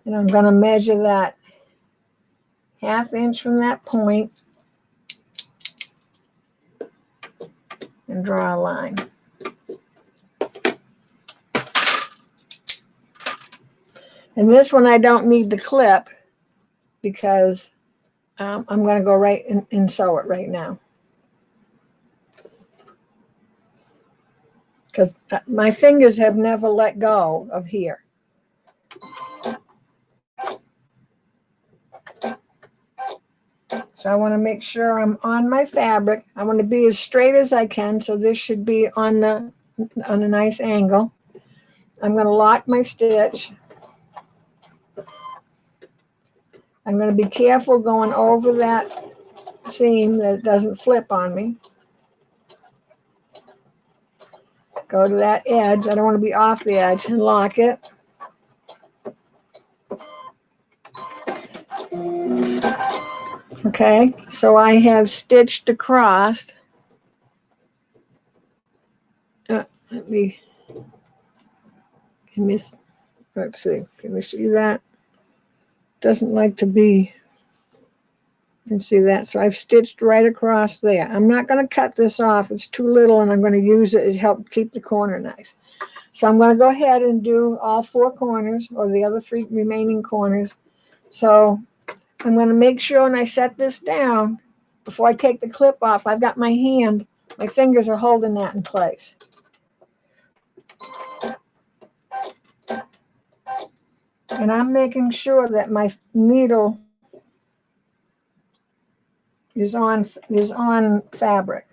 And I'm going to measure that 1/2 inch from that point and draw a line. And this one I don't need the clip because I'm going to go right and sew it right now. Because my fingers have never let go of here. So I want to make sure I'm on my fabric. I want to be as straight as I can, so this should be on a nice angle. I'm going to lock my stitch. I'm going to be careful going over that seam that it doesn't flip on me. Go to that edge. I don't want to be off the edge, and lock it. Okay, so I have stitched across. Let's see, can we see that? Doesn't like to be, you can see that. So I've stitched right across there. I'm not going to cut this off. It's too little, and I'm going to use it to help keep the corner nice. So I'm going to go ahead and do all 4 corners, or the other 3 remaining corners. So I'm going to make sure when I set this down, before I take the clip off, I've got my hand, my fingers are holding that in place. And I'm making sure that my needle is on fabric.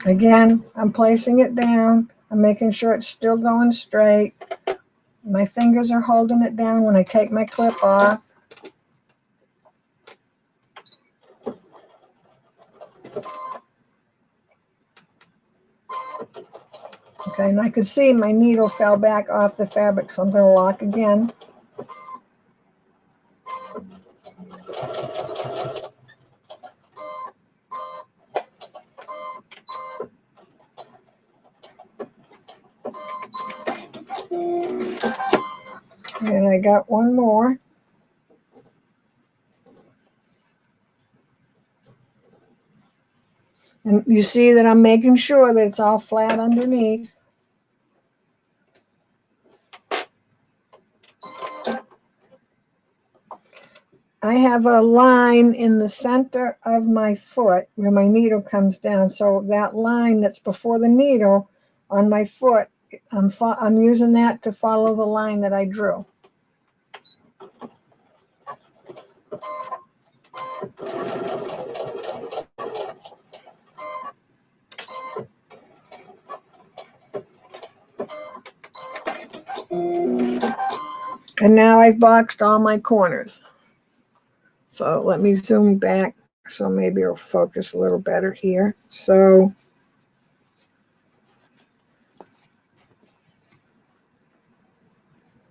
Again, I'm placing it down. I'm making sure it's still going straight. My fingers are holding it down when I take my clip off. Okay, and I could see my needle fell back off the fabric, so I'm going to lock again. And I got one more. And you see that I'm making sure that it's all flat underneath. I have a line in the center of my foot where my needle comes down. So that line that's before the needle on my foot, I'm using that to follow the line that I drew. And now I've boxed all my corners. So let me zoom back so maybe it'll focus a little better here. So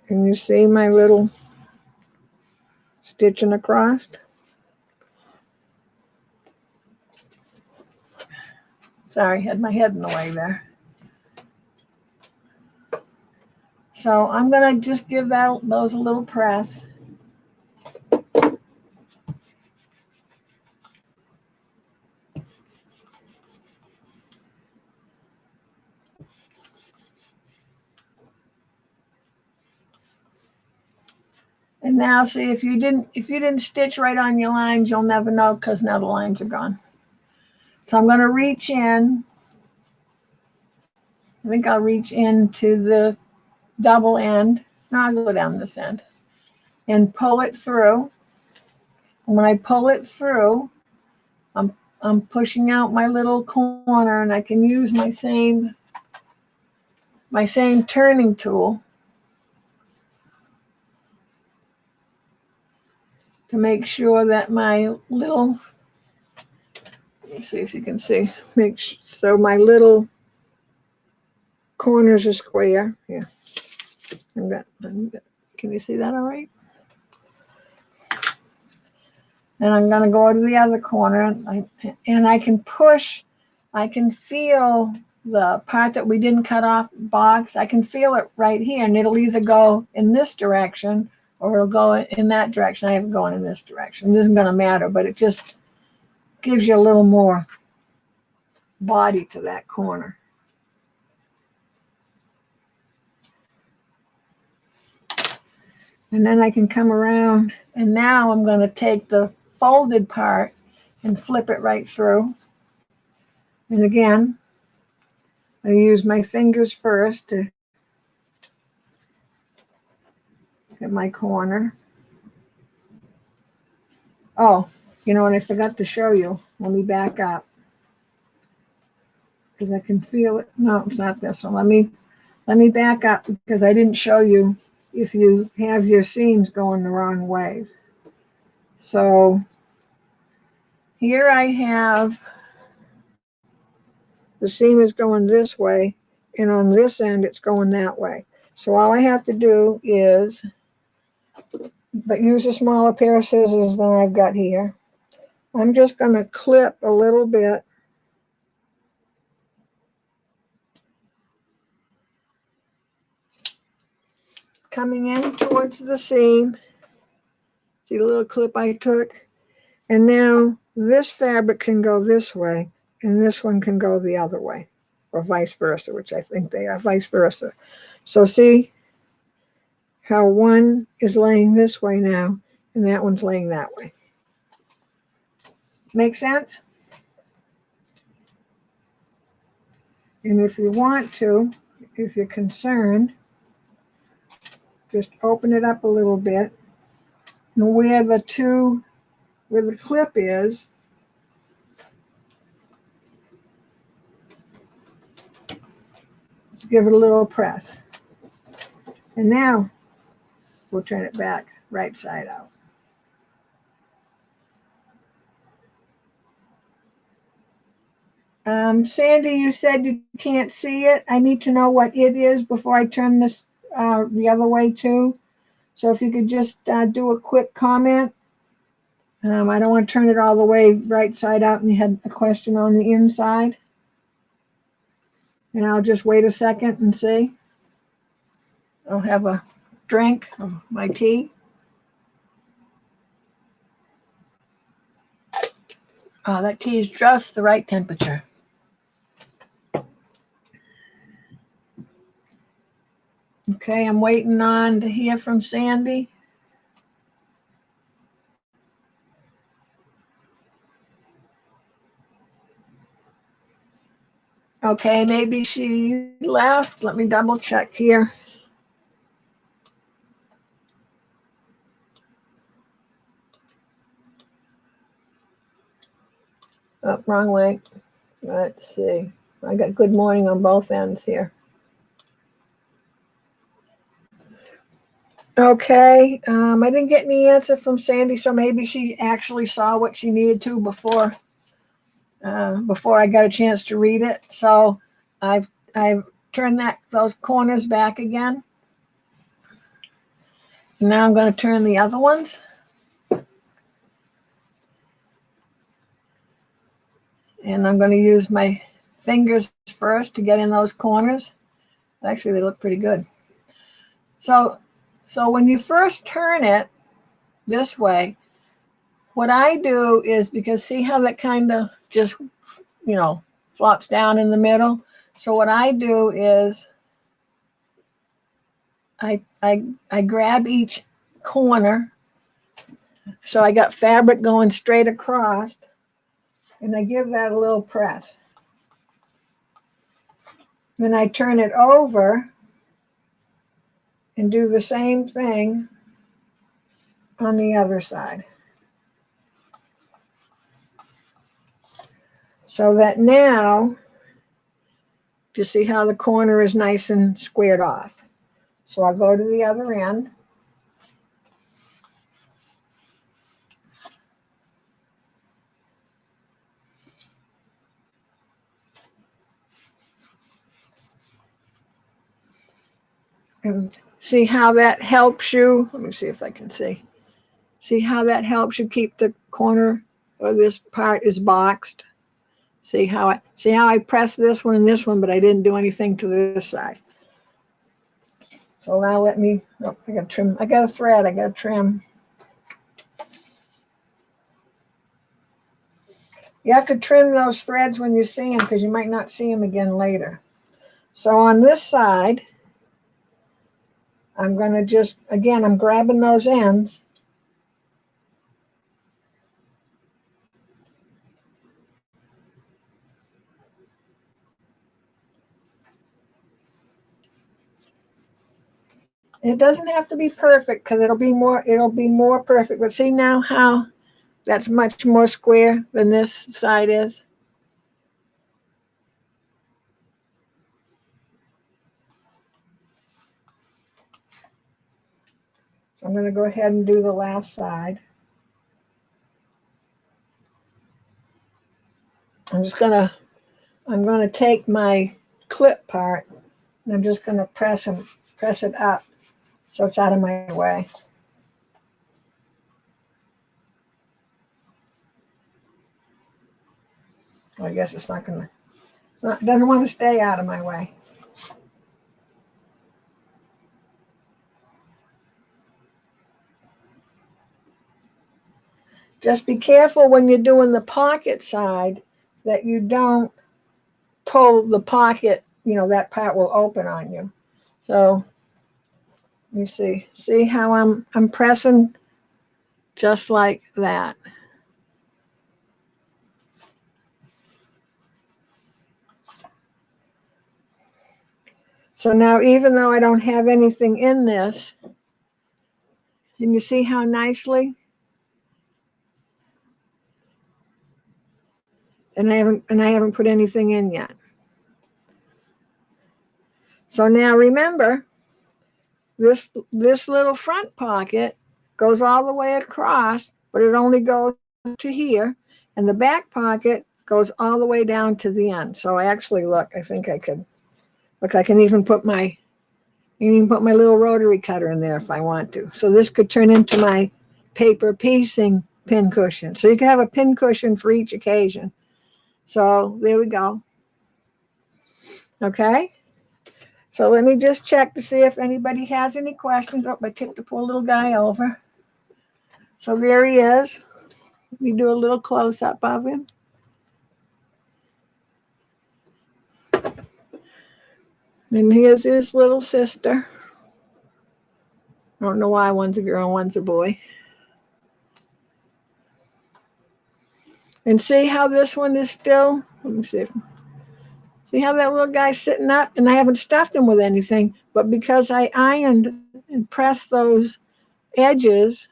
can you see my little stitching across? Sorry, had my head in the way there. So I'm going to just give those a little press. And now see, if you didn't stitch right on your lines, you'll never know because now the lines are gone. So I'm going to reach in. I think I'll reach into the double end. No, I'll go down this end and pull it through. And when I pull it through, I'm pushing out my little corner, and I can use my same turning tool to make sure that my little, let me see if you can see, so my little corners are square. Yeah. Can you see that all right? And I'm going to go to the other corner, and I can push, I can feel the part that we didn't cut off box. I can feel it right here, and it'll either go in this direction or it'll go in that direction. I have it going in this direction. It isn't going to matter, but it just gives you a little more body to that corner. And then I can come around, and now I'm going to take the folded part and flip it right through. And again, I use my fingers first to get my corner. Oh, you know what? I forgot to show you. Let me back up because I can feel it. No, it's not this one. Let me back up because I didn't show you if you have your seams going the wrong ways. So here I have the seam is going this way, and on this end it's going that way. So all I have to do is, but use a smaller pair of scissors than I've got here. I'm just going to clip a little bit. Coming in towards the seam. See the little clip I took? And now this fabric can go this way, and this one can go the other way, or vice versa, which I think they are, vice versa. So see how one is laying this way now, and that one's laying that way. Make sense? And if you want to, if you're concerned, just open it up a little bit. And where the clip is, let's give it a little press. And now we'll turn it back right side out. Sandy, you said you can't see it. I need to know what it is before I turn this the other way too. So if you could just do a quick comment. I don't want to turn it all the way right side out and you had a question on the inside. And I'll just wait a second and see. I'll have a drink of my tea. Oh, that tea is just the right temperature. Okay, I'm waiting on to hear from Sandy. Okay, maybe she left. Let me double check here. Oh, wrong way. Let's see. I got good morning on both ends here. Okay, I didn't get any answer from Sandy, so maybe she actually saw what she needed to before I got a chance to read it. So I've turned those corners back again. Now I'm going to turn the other ones. And I'm going to use my fingers first to get in those corners. Actually, they look pretty good. So when you first turn it this way, what I do is, because see how that kind of just, flops down in the middle? So what I do is I grab each corner. So I got fabric going straight across, and I give that a little press. Then I turn it over and do the same thing on the other side. So that now, you see how the corner is nice and squared off. So I'll go to the other end. And see how that helps you. Let me see if I can see. See how that helps you keep the corner of this part is boxed. See how I press this one and this one, but I didn't do anything to this side. So now let me, I got to trim. I got a thread. I got to trim. You have to trim those threads when you see them, because you might not see them again later. So on this side, I'm going to just, again, I'm grabbing those ends. It doesn't have to be perfect, because it'll be more perfect. But see now how that's much more square than this side is. So I'm going to go ahead and do the last side. I'm going to take my clip part, and I'm just going to press it up so it's out of my way. Well, I guess it doesn't want to stay out of my way. Just be careful when you're doing the pocket side that you don't pull the pocket, that part will open on you. So you see how I'm pressing just like that. So now, even though I don't have anything in this, and you see how nicely, and I haven't put anything in yet. So now remember, this little front pocket goes all the way across, but it only goes to here, and the back pocket goes all the way down to the end. So I actually I think I could, look, I can even put my little rotary cutter in there if I want to. So this could turn into my paper piecing pin cushion. So you can have a pin cushion for each occasion. So there we go. Okay. So let me just check to see if anybody has any questions. Oh, I tipped the poor little guy over. So there he is. Let me do a little close-up of him. And here's his little sister. I don't know why one's a girl and one's a boy. And see how this one is still, let me see how that little guy's sitting up, and I haven't stuffed him with anything, but because I ironed and pressed those edges,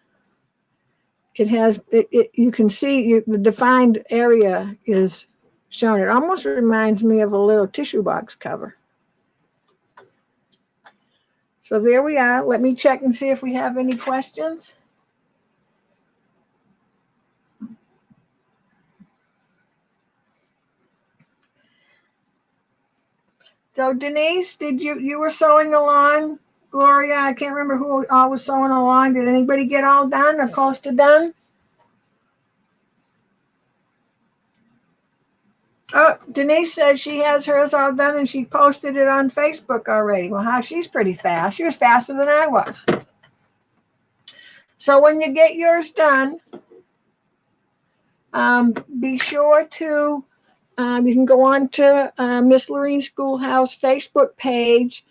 you can see the defined area is shown. It almost reminds me of a little tissue box cover. So there we are. Let me check and see if we have any questions. So Denise, you were sewing along? Gloria, I can't remember who all was sewing along. Did anybody get all done or close to done? Oh, Denise said she has hers all done and she posted it on Facebook already. Well, she's pretty fast. She was faster than I was. So when you get yours done, be sure to, you can go on to Miss Loreens Schoolhouse Facebook page,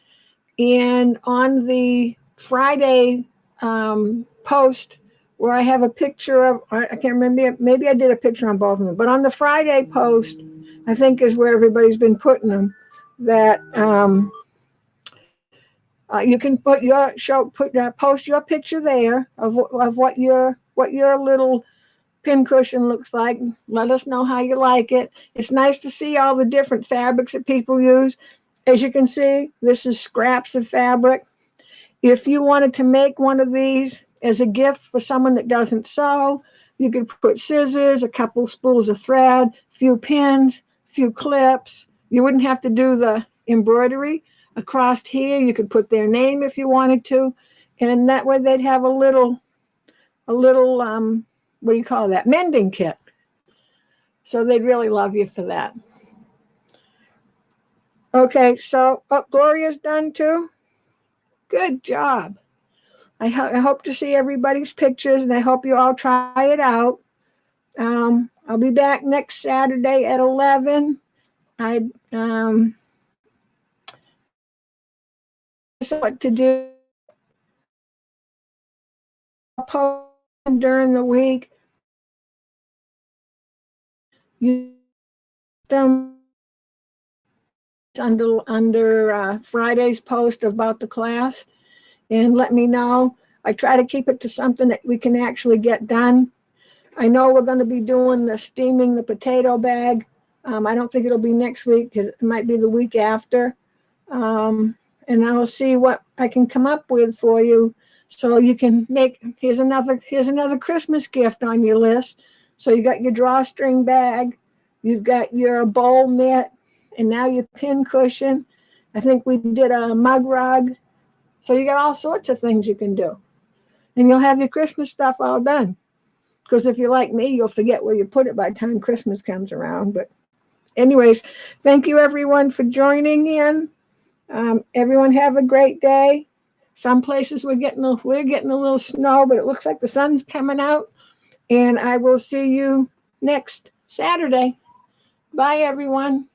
and on the Friday post where I have a picture of, I can't remember, maybe I did a picture on both of them, but on the Friday post, I think is where everybody's been putting them, that you can put post your picture there of what your little pin cushion looks like. Let us know how you like it. It's nice to see all the different fabrics that people use. As you can see, this is scraps of fabric. If you wanted to make one of these as a gift for someone that doesn't sew, you could put scissors, a couple spools of thread, a few pins, a few clips. You wouldn't have to do the embroidery. Across here, you could put their name if you wanted to, and that way they'd have a little what do you call that? Mending kit. So they'd really love you for that. Okay, so Gloria's done too. Good job. I hope to see everybody's pictures, and I hope you all try it out. I'll be back next Saturday at 11. What to do. I'll post during the week. You under Friday's post about the class, and let me know. I try to keep it to something that we can actually get done. I know we're going to be doing the steaming the potato bag. I don't think it'll be next week. It might be the week after. And I'll see what I can come up with for you, so you can make. Here's another Christmas gift on your list. So you got your drawstring bag, you've got your bowl knit, and now your pin cushion. I think we did a mug rug. So you got all sorts of things you can do, and you'll have your Christmas stuff all done. Because if you're like me, you'll forget where you put it by the time Christmas comes around. But anyways, thank you everyone for joining in. Everyone have a great day. Some places we're getting a little snow, but it looks like the sun's coming out. And I will see you next Saturday. Bye, everyone.